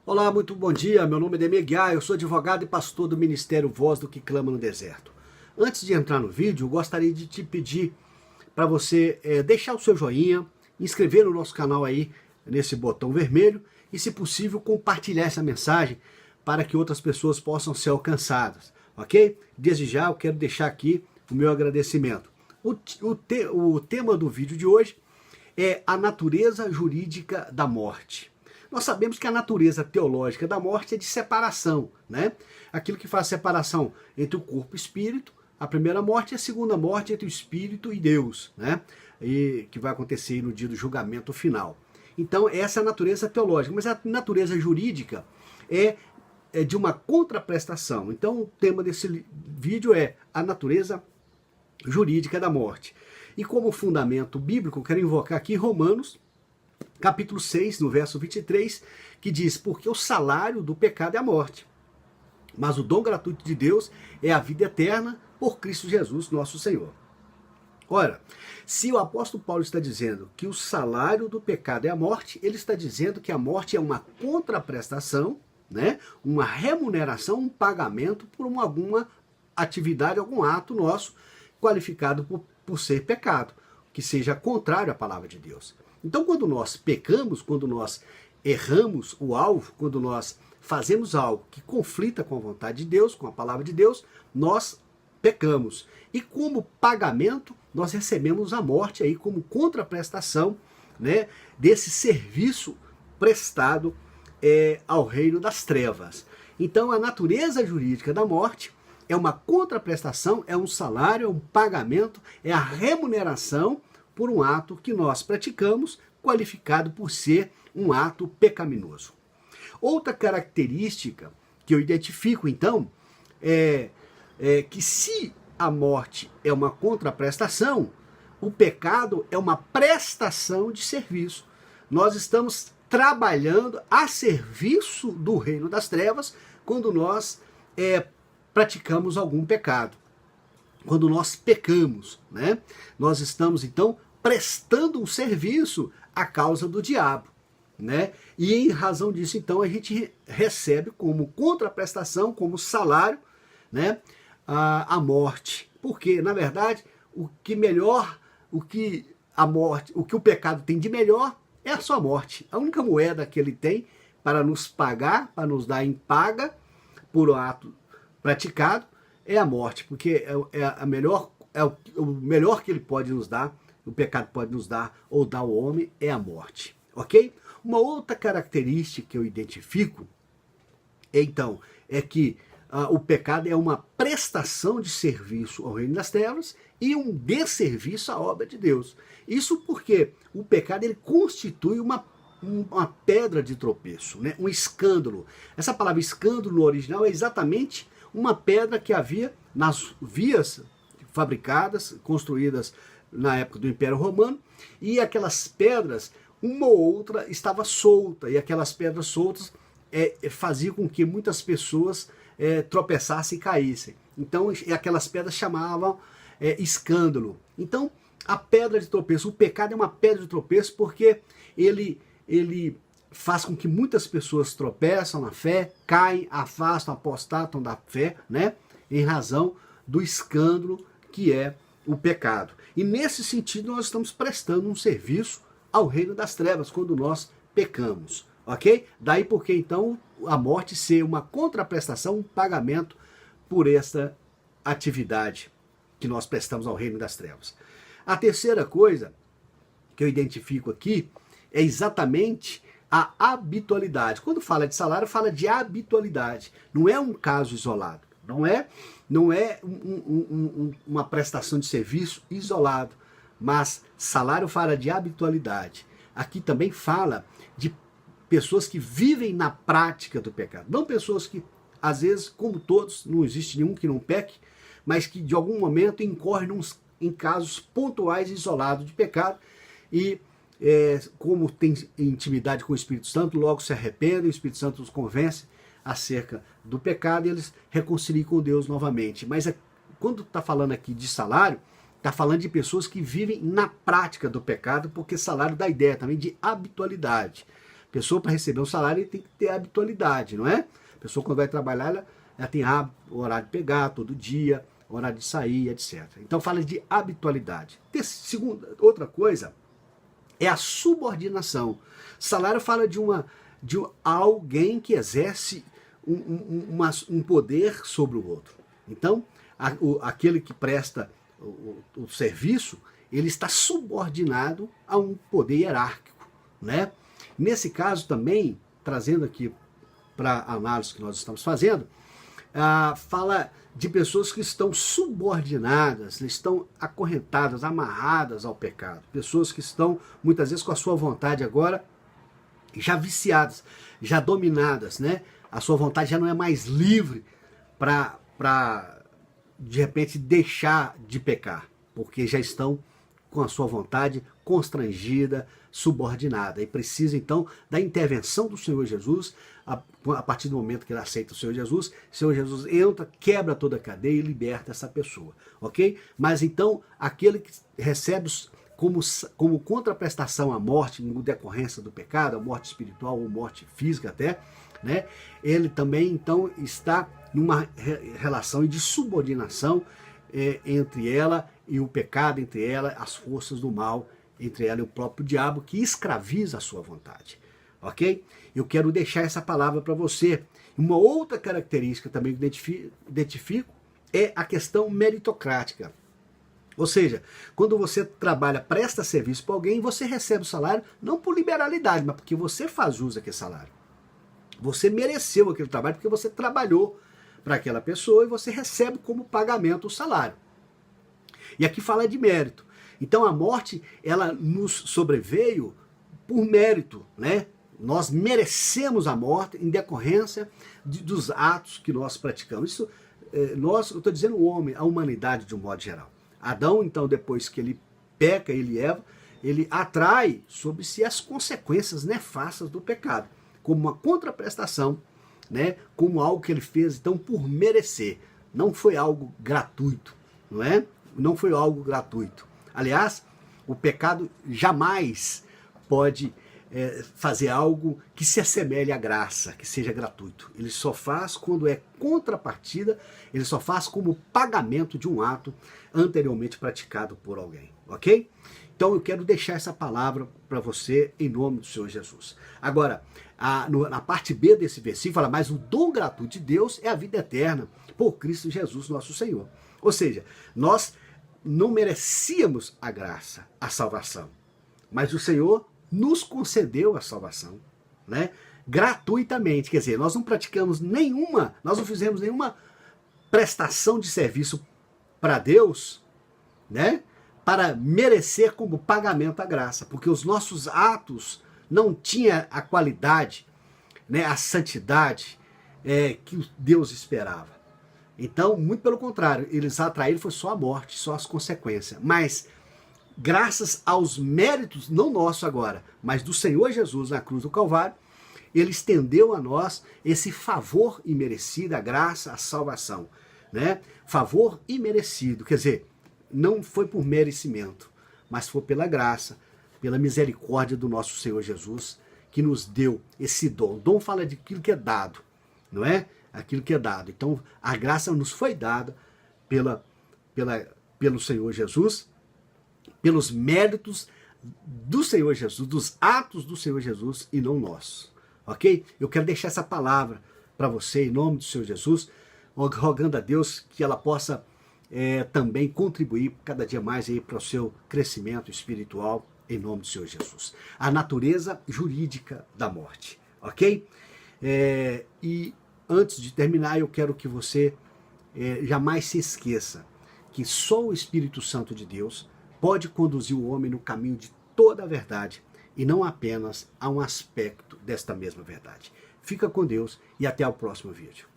Olá, muito bom dia. Meu nome é Demir Guiar, eu sou advogado e pastor do Ministério Voz do que Clama no Deserto. Antes de entrar no vídeo, eu gostaria de te pedir para você deixar o seu joinha, inscrever no nosso canal aí, nesse botão vermelho, e se possível compartilhar essa mensagem para que outras pessoas possam ser alcançadas, ok? Desde já eu quero deixar aqui o meu agradecimento. O tema do vídeo de hoje é a natureza jurídica da morte. Nós sabemos que a natureza teológica da morte é de separação, né? Aquilo que faz separação entre o corpo e o espírito, a primeira morte e a segunda morte entre o espírito e Deus, né? E que vai acontecer no dia do julgamento final. Então, essa é a natureza teológica, mas a natureza jurídica é de uma contraprestação. Então, o tema desse vídeo é a natureza jurídica da morte. E como fundamento bíblico, eu quero invocar aqui Romanos, capítulo 6, no verso 23, que diz: porque o salário do pecado é a morte, mas o dom gratuito de Deus é a vida eterna por Cristo Jesus, nosso Senhor. Ora, se o apóstolo Paulo está dizendo que o salário do pecado é a morte, ele está dizendo que a morte é uma contraprestação, né? Uma remuneração, um pagamento por alguma atividade, algum ato nosso, qualificado por ser pecado, que seja contrário à palavra de Deus. Então, quando nós pecamos, quando nós erramos o alvo, quando nós fazemos algo que conflita com a vontade de Deus, com a palavra de Deus, nós pecamos. E como pagamento, nós recebemos a morte aí como contraprestação, né, desse serviço prestado ao reino das trevas. Então, a natureza jurídica da morte é uma contraprestação, é um salário, é um pagamento, é a remuneração por um ato que nós praticamos, qualificado por ser um ato pecaminoso. Outra característica que eu identifico, então, é que se a morte é uma contraprestação, o pecado é uma prestação de serviço. Nós estamos trabalhando a serviço do reino das trevas quando nós praticamos algum pecado. Quando nós pecamos, né? Nós estamos, então, prestando um serviço à causa do diabo, né? E em razão disso, então, a gente recebe como contraprestação, como salário, né, a morte. Porque, na verdade, o que o pecado tem de melhor é a sua morte. A única moeda que ele tem para nos pagar, para nos dar em paga por um ato praticado, é a morte, porque o melhor que ele pode nos dar, o pecado pode nos dar ou dar ao homem, é a morte, ok? Uma outra característica que eu identifico, então, é que o pecado é uma prestação de serviço ao reino das trevas e um desserviço à obra de Deus. Isso porque o pecado ele constitui uma pedra de tropeço, né? Um escândalo. Essa palavra escândalo no original é exatamente uma pedra que havia nas vias fabricadas, construídas na época do Império Romano, e aquelas pedras, uma ou outra estava solta, e aquelas pedras soltas faziam com que muitas pessoas tropeçassem e caíssem. Então aquelas pedras chamavam escândalo. Então a pedra de tropeço, o pecado é uma pedra de tropeço porque ele faz com que muitas pessoas tropeçam na fé, caem, afastam, apostatam da fé, né? Em razão do escândalo que é o pecado. E nesse sentido nós estamos prestando um serviço ao reino das trevas quando nós pecamos, ok? Daí porque então a morte ser uma contraprestação, um pagamento por essa atividade que nós prestamos ao reino das trevas. A terceira coisa que eu identifico aqui é exatamente a habitualidade. Quando fala de salário, fala de habitualidade. Não é um caso isolado. Não é uma prestação de serviço isolado. Mas salário fala de habitualidade. Aqui também fala de pessoas que vivem na prática do pecado. Não pessoas que, às vezes, como todos, não existe nenhum que não peque, mas que de algum momento incorrem em casos pontuais e isolados de pecado e como tem intimidade com o Espírito Santo, logo se arrependem, o Espírito Santo os convence acerca do pecado e eles reconciliam com Deus novamente. Mas quando está falando aqui de salário, está falando de pessoas que vivem na prática do pecado, porque salário dá ideia também de habitualidade. pessoa, para receber um salário, tem que ter habitualidade, não é? A pessoa, quando vai trabalhar, ela tem o horário de pegar todo dia, horário de sair, etc. Então fala de habitualidade. Outra coisa é a subordinação. Salário fala de alguém que exerce um poder sobre o outro. Então, aquele que presta o serviço, ele está subordinado a um poder hierárquico, né? Nesse caso também, trazendo aqui para a análise que nós estamos fazendo, fala de pessoas que estão subordinadas, estão acorrentadas, amarradas ao pecado. Pessoas que estão, muitas vezes, com a sua vontade agora já viciadas, já dominadas, né? A sua vontade já não é mais livre para de repente, deixar de pecar, porque já estão com a sua vontade constrangida, subordinada, e precisa então da intervenção do Senhor Jesus. A partir do momento que ele aceita o Senhor Jesus entra, quebra toda a cadeia e liberta essa pessoa, ok? Mas então, aquele que recebe como contraprestação à morte, em decorrência do pecado, a morte espiritual ou morte física até, né? Ele também então está numa relação de subordinação entre ela e o pecado, entre ela as forças do mal, entre ela e o próprio diabo, que escraviza a sua vontade, ok? Eu quero deixar essa palavra para você. Uma outra característica também que identifico é a questão meritocrática. Ou seja, quando você trabalha, presta serviço para alguém, você recebe o salário não por liberalidade, mas porque você faz jus àquele salário. Você mereceu aquele trabalho porque você trabalhou para aquela pessoa e você recebe como pagamento o salário. E aqui fala de mérito. Então a morte, ela nos sobreveio por mérito, né? Nós merecemos a morte em decorrência dos atos que nós praticamos. Isso, eu estou dizendo o homem, a humanidade de um modo geral. Adão, então, depois que ele peca, ele Eva, ele atrai sobre si as consequências nefastas do pecado, como uma contraprestação, né? Como algo que ele fez, então, por merecer. Não foi algo gratuito, não é? Não foi algo gratuito. Aliás, o pecado jamais pode fazer algo que se assemelhe à graça, que seja gratuito. Ele só faz quando é contrapartida, ele só faz como pagamento de um ato anteriormente praticado por alguém, ok? Então eu quero deixar essa palavra para você em nome do Senhor Jesus. Agora, na parte B desse versículo fala, mas o dom gratuito de Deus é a vida eterna por Cristo Jesus nosso Senhor. Ou seja, nós não merecíamos a graça, a salvação, mas o Senhor nos concedeu a salvação, né? Gratuitamente, quer dizer, nós não praticamos nós não fizemos nenhuma prestação de serviço para Deus, né? Para merecer como pagamento a graça, porque os nossos atos não tinham a qualidade, né, a santidade que Deus esperava. Então, muito pelo contrário, eles atraíram foi só a morte, só as consequências. Mas, graças aos méritos, não nosso agora, mas do Senhor Jesus na cruz do Calvário, ele estendeu a nós esse favor imerecido, a graça, a salvação, né? Favor imerecido, quer dizer, não foi por merecimento, mas foi pela graça, pela misericórdia do nosso Senhor Jesus, que nos deu esse dom. O dom fala de aquilo que é dado, não é? Aquilo que é dado. Então, a graça nos foi dada pelo Senhor Jesus, pelos méritos do Senhor Jesus, dos atos do Senhor Jesus e não nossos. Ok? Eu quero deixar essa palavra para você em nome do Senhor Jesus, rogando a Deus que ela possa também contribuir cada dia mais para o seu crescimento espiritual em nome do Senhor Jesus. A natureza jurídica da morte. Ok? E antes de terminar, eu quero que você jamais se esqueça que só o Espírito Santo de Deus pode conduzir o homem no caminho de toda a verdade e não apenas a um aspecto desta mesma verdade. Fica com Deus e até o próximo vídeo.